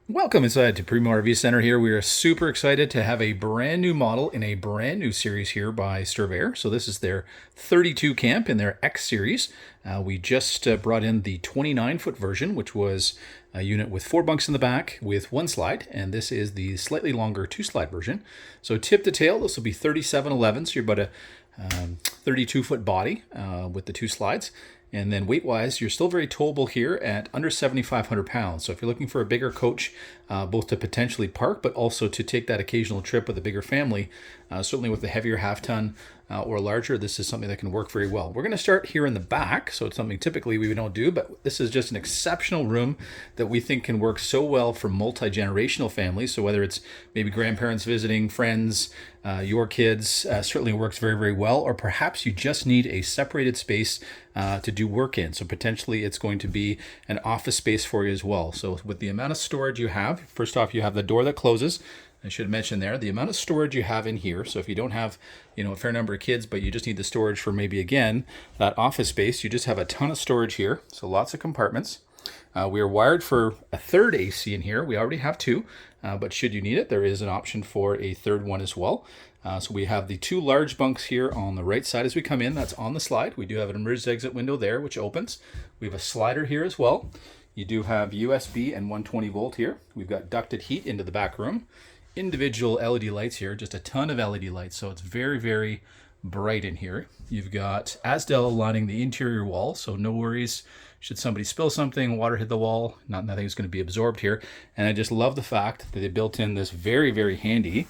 Welcome inside to Primo RV Center here. We are super excited to have a brand new model in a brand new series here by Surveyor. So this is their 32 camp in their X series. We just brought in the 29-foot version, which was a unit with 4 bunks in the back with 1 slide. And this is the slightly longer 2-slide version. So tip to tail, this will be 3711. So you're about a 32-foot body with the 2 slides. And then weight-wise, you're still very towable here at under 7,500 pounds. So if you're looking for a bigger coach, both to potentially park, but also to take that occasional trip with a bigger family, certainly with the heavier half-ton or larger, this is something that can work very well. We're going to start here in the back, so it's something typically we don't do, but this is just an exceptional room that we think can work so well for multi-generational families. So whether it's maybe grandparents visiting, friends, your kids, certainly works very, very well. Or perhaps you just need a separated space to do work in. So potentially it's going to be an office space for you as well. So with the amount of storage you have, first off, you have the door that closes. I should mention there, the amount of storage you have in here. So if you don't have, a fair number of kids, but you just need the storage for maybe, again, that office space, you just have a ton of storage here. So lots of compartments. We are wired for a third AC in here. We already have 2, but should you need it, there is an option for a third one as well. So we have the 2 large bunks here on the right side as we come in. That's on the slide. We do have an emergency exit window there, which opens. We have a slider here as well. You do have USB and 120 volt here. We've got ducted heat into the back room. Individual LED lights here, just a ton of LED lights. So it's very, very bright in here. You've got Asdel lining the interior wall, so no worries. Should somebody spill something, water hit the wall, nothing is going to be absorbed here. And I just love the fact that they built in this very, very handy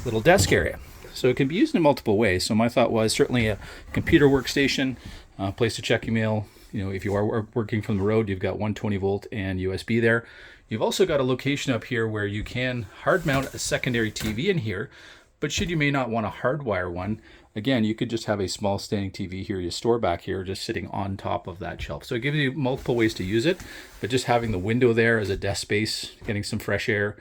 little desk area. So it can be used in multiple ways. So my thought was certainly a computer workstation, a place to check email. If you are working from the road, you've got 120 volt and USB there. You've also got a location up here where you can hard mount a secondary TV in here, but should you may not want to hardwire one, again, you could just have a small standing TV here you store back here, just sitting on top of that shelf. So it gives you multiple ways to use it, but just having the window there as a desk space, getting some fresh air,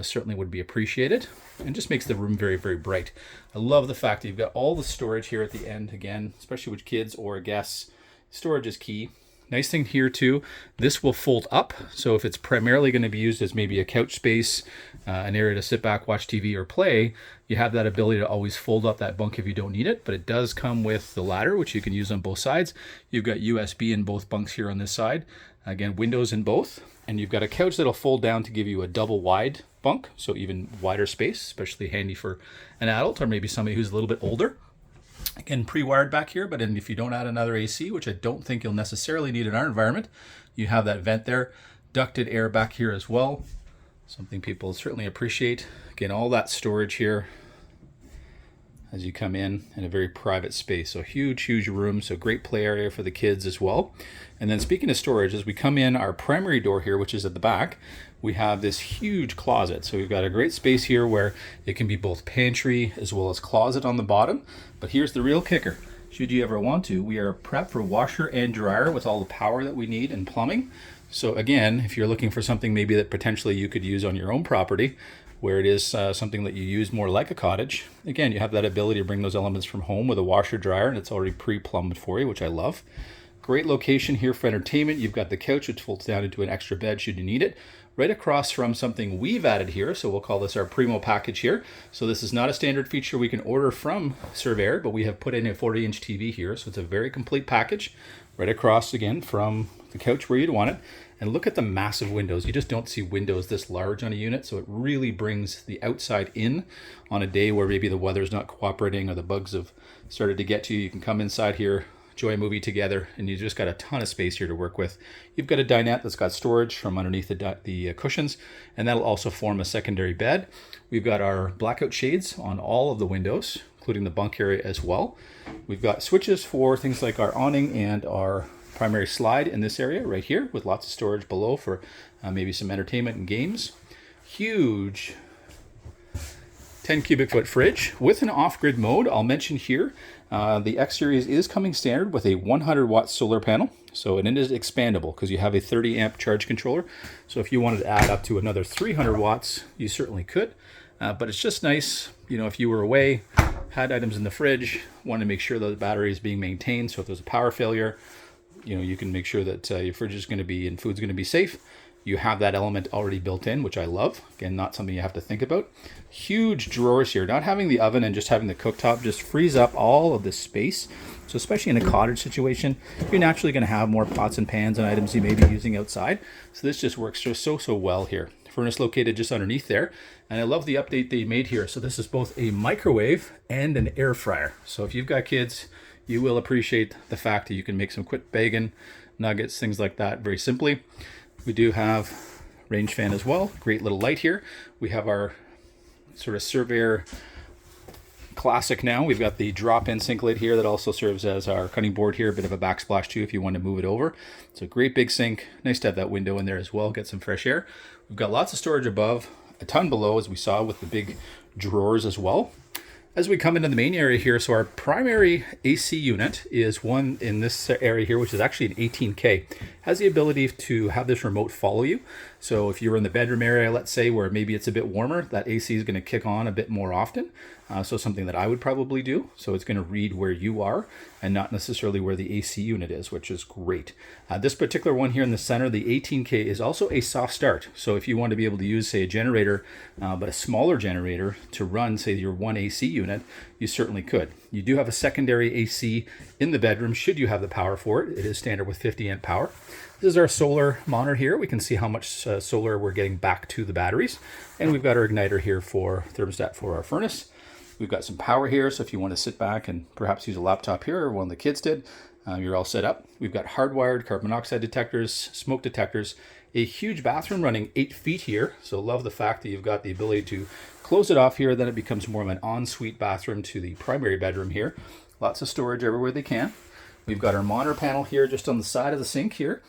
certainly would be appreciated, and just makes the room very, very bright. I love the fact that you've got all the storage here at the end, again, especially with kids or guests. Storage is key. Nice thing here too, this will fold up. So if it's primarily going to be used as maybe a couch space, an area to sit back, watch TV or play, you have that ability to always fold up that bunk if you don't need it. But it does come with the ladder, which you can use on both sides. You've got USB in both bunks here on this side. Again, windows in both. And you've got a couch that'll fold down to give you a double wide bunk, so even wider space, especially handy for an adult or maybe somebody who's a little bit older. Again, pre-wired back here, but if you don't add another AC, which I don't think you'll necessarily need in our environment, you have that vent there. Ducted air back here as well, something people certainly appreciate. Again, all that storage here as you come in a very private space. So huge, huge room, so great play area for the kids as well. And then speaking of storage, as we come in our primary door here, which is at the back, we have this huge closet. So we've got a great space here where it can be both pantry as well as closet on the bottom. But here's the real kicker. Should you ever want to, we are prepped for washer and dryer with all the power that we need and plumbing. So again, if you're looking for something maybe that potentially you could use on your own property, where it is something that you use more like a cottage, again, you have that ability to bring those elements from home with a washer dryer, and it's already pre-plumbed for you, which I love. Great location here for entertainment. You've got the couch, which folds down into an extra bed should you need it, right across from something we've added here. So we'll call this our Primo package here. So this is not a standard feature we can order from Surveyor, but we have put in a 40-inch TV here. So it's a very complete package right across again from the couch where you'd want it. And look at the massive windows. You just don't see windows this large on a unit. So it really brings the outside in on a day where maybe the weather's not cooperating or the bugs have started to get to you. You can come inside here, enjoy a movie together, and you just got a ton of space here to work with. You've got a dinette that's got storage from underneath the cushions, and that'll also form a secondary bed. We've got our blackout shades on all of the windows, including the bunk area as well. We've got switches for things like our awning and our primary slide in this area right here, with lots of storage below for maybe some entertainment and games. Huge 10 cubic foot fridge with an off-grid mode. I'll mention here, the X Series is coming standard with a 100 watt solar panel. So it is expandable because you have a 30 amp charge controller. So if you wanted to add up to another 300 watts, you certainly could. But it's just nice, if you were away, had items in the fridge, wanted to make sure that the battery is being maintained. So if there's a power failure, you can make sure that your fridge is going to be and food's going to be safe. you have that element already built in, which I love. Again, not something you have to think about. Huge drawers here. Not having the oven and just having the cooktop just frees up all of this space. So especially in a cottage situation, you're naturally going to have more pots and pans and items you may be using outside. So this just works so well here. Furnace located just underneath there. And I love the update they made here. So this is both a microwave and an air fryer. So if you've got kids, you will appreciate the fact that you can make some quick bacon, nuggets, things like that very simply. We do have range fan as well. Great little light here. We have our sort of Surveyor classic now. We've got the drop-in sink lid here that also serves as our cutting board here. A bit of a backsplash too if you want to move it over. It's a great big sink. Nice to have that window in there as well. Get some fresh air. We've got lots of storage above, a ton below as we saw with the big drawers as well. As we come into the main area here, so our primary AC unit is one in this area here, which is actually an 18K. Has the ability to have this remote follow you. So if you're in the bedroom area, let's say, where maybe it's a bit warmer, that AC is going to kick on a bit more often. So something that I would probably do. So it's going to read where you are and not necessarily where the AC unit is, which is great. This particular one here in the center, the 18K, is also a soft start. So if you want to be able to use, say, a generator, but a smaller generator to run, say, your one AC unit, you certainly could. You do have a secondary AC in the bedroom should you have the power for it. It is standard with 50 amp power. This is our solar monitor here. We can see how much solar we're getting back to the batteries. And we've got our igniter here for thermostat for our furnace. We've got some power here, so if you want to sit back and perhaps use a laptop here, or one of the kids did, you're all set up. We've got hardwired carbon monoxide detectors, smoke detectors, a huge bathroom running 8 feet here. So love the fact that you've got the ability to close it off here. Then it becomes more of an ensuite bathroom to the primary bedroom here. Lots of storage everywhere they can. We've got our monitor panel here just on the side of the sink here,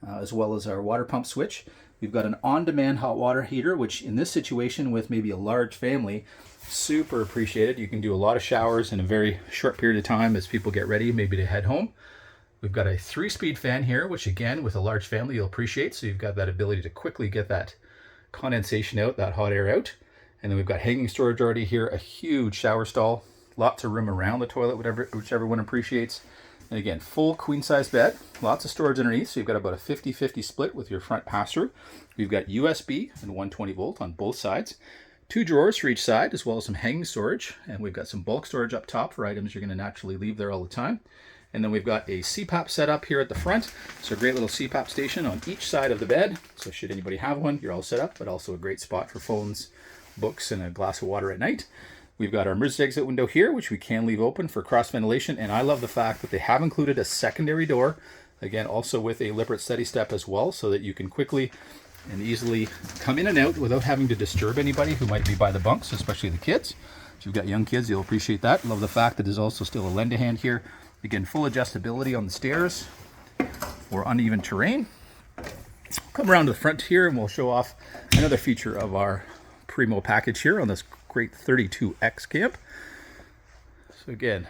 as well as our water pump switch. We've got an on-demand hot water heater, which in this situation with maybe a large family, super appreciated. You can do a lot of showers in a very short period of time as people get ready, maybe to head home. We've got a 3-speed fan here, which again, with a large family, you'll appreciate. So you've got that ability to quickly get that condensation out, that hot air out. And then we've got hanging storage already here, a huge shower stall, lots of room around the toilet, which everyone appreciates. And again, full queen size bed, lots of storage underneath. So you've got about a 50-50 split with your front pass-through. We've got USB and 120 volt on both sides. 2 drawers for each side, as well as some hanging storage. And we've got some bulk storage up top for items you're going to naturally leave there all the time. And then we've got a CPAP set up here at the front. So a great little CPAP station on each side of the bed. So should anybody have one, you're all set up, but also a great spot for phones, books, and a glass of water at night. We've got our emergency exit window here, which we can leave open for cross ventilation. And I love the fact that they have included a secondary door, again, also with a Lippert steady step as well, so that you can quickly and easily come in and out without having to disturb anybody who might be by the bunks, especially the kids. If you've got young kids, you'll appreciate that. Love the fact that there's also still a lend-a-hand here. Again, full adjustability on the stairs for uneven terrain. Come around to the front here and we'll show off another feature of our Primo package here on this great 32X camp. So again,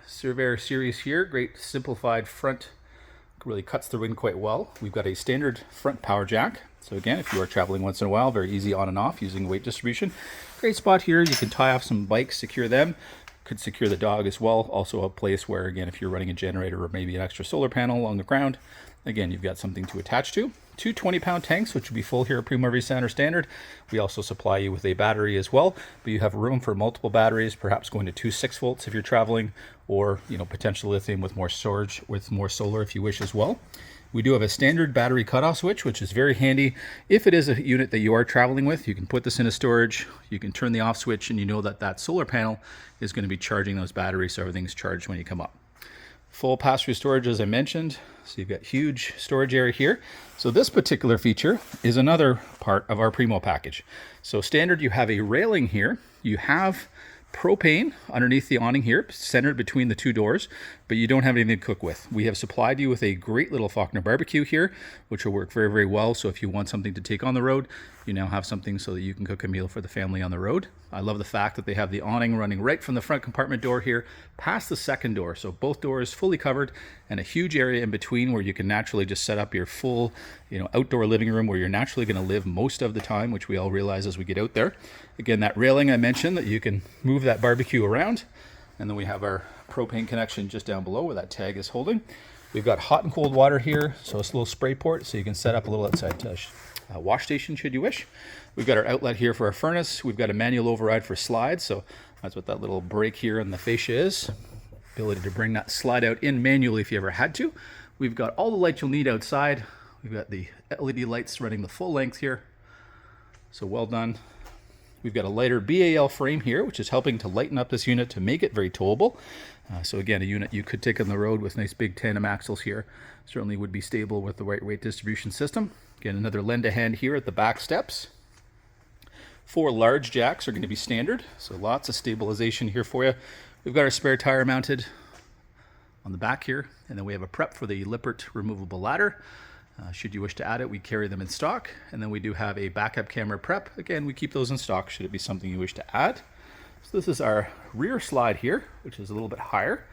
Surveyor series here, great simplified front, really cuts the wind quite well. We've got a standard front power jack. So again, if you are traveling once in a while, very easy on and off using weight distribution. Great spot here. You can tie off some bikes, secure them. Could secure the dog as well. Also a place where, again, if you're running a generator or maybe an extra solar panel along the ground, again, you've got something to attach to. 2 20-pound tanks, which will be full here at Primo Every Center standard. We also supply you with a battery as well, but you have room for multiple batteries, perhaps going to 2 6-volts if you're traveling, or potential lithium with more storage, with more solar if you wish as well. We do have a standard battery cutoff switch, which is very handy. If it is a unit that you are traveling with, you can put this into storage, you can turn the off switch, and you know that that solar panel is going to be charging those batteries, so everything's charged when you come up. Full pass-through storage, as I mentioned. So you've got huge storage area here. So this particular feature is another part of our Primo package. So standard, you have a railing here. You have propane underneath the awning here, centered between the 2 doors, but you don't have anything to cook with. We have supplied you with a great little Faulkner barbecue here, which will work very, very well. So if you want something to take on the road, you now have something so that you can cook a meal for the family on the road. I love the fact that they have the awning running right from the front compartment door here past the second door. So both doors fully covered and a huge area in between where you can naturally just set up your full, outdoor living room where you're naturally going to live most of the time, which we all realize as we get out there. Again, that railing I mentioned that you can move that barbecue around. And then we have our propane connection just down below where that tag is holding. We've got hot and cold water here, so it's a little spray port, so you can set up a little outside wash station should you wish. We've got our outlet here for our furnace. We've got a manual override for slides, so that's what that little break here on the fascia is. Ability to bring that slide out in manually if you ever had to. We've got all the lights you'll need outside. We've got the LED lights running the full length here, so well done. We've got a lighter BAL frame here, which is helping to lighten up this unit to make it very towable. So again, a unit you could take on the road with nice big tandem axles here. Certainly would be stable with the right weight distribution system. Again, another lend-a-hand here at the back steps. 4 large jacks are going to be standard, so lots of stabilization here for you. We've got our spare tire mounted on the back here, and then we have a prep for the Lippert removable ladder. Should you wish to add it, we carry them in stock. And then we do have a backup camera prep. Again, we keep those in stock should it be something you wish to add. So this is our rear slide here, which is a little bit higher.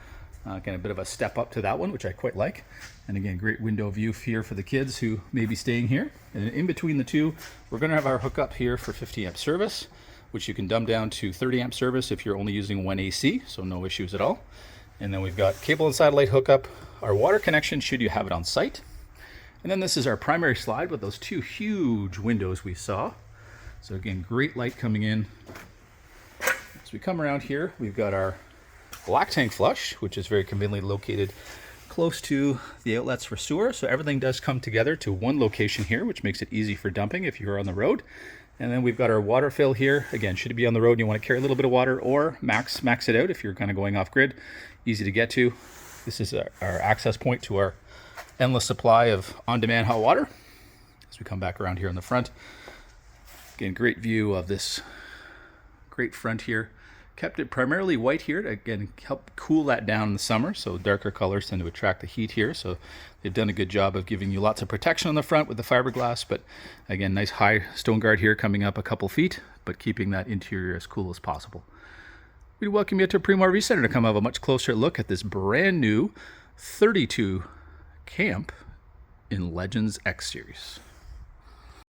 Again, a bit of a step up to that one, which I quite like. And again, great window view here for the kids who may be staying here. And in between the two, we're going to have our hookup here for 50 amp service, which you can dumb down to 30 amp service if you're only using one AC, so no issues at all. And then we've got cable and satellite hookup, our water connection should you have it on site. And then this is our primary slide with those 2 huge windows we saw. So again, great light coming in. As we come around here, we've got our black tank flush, which is very conveniently located close to the outlets for sewer. So everything does come together to one location here, which makes it easy for dumping if you're on the road. And then we've got our water fill here. Again, should it be on the road and you want to carry a little bit of water, or max it out if you're kind of going off grid, easy to get to. This is our access point to our endless supply of on-demand hot water. As we come back around here in the front, again, great view of this great front here. Kept it primarily white here to again help cool that down in the summer, so darker colors tend to attract the heat here. So they've done a good job of giving you lots of protection on the front with the fiberglass, but again, nice high stone guard here coming up a couple feet, but keeping that interior as cool as possible. We'd welcome you to Primo RV Center to come have a much closer look at this brand new 32 camp in Legends X Series.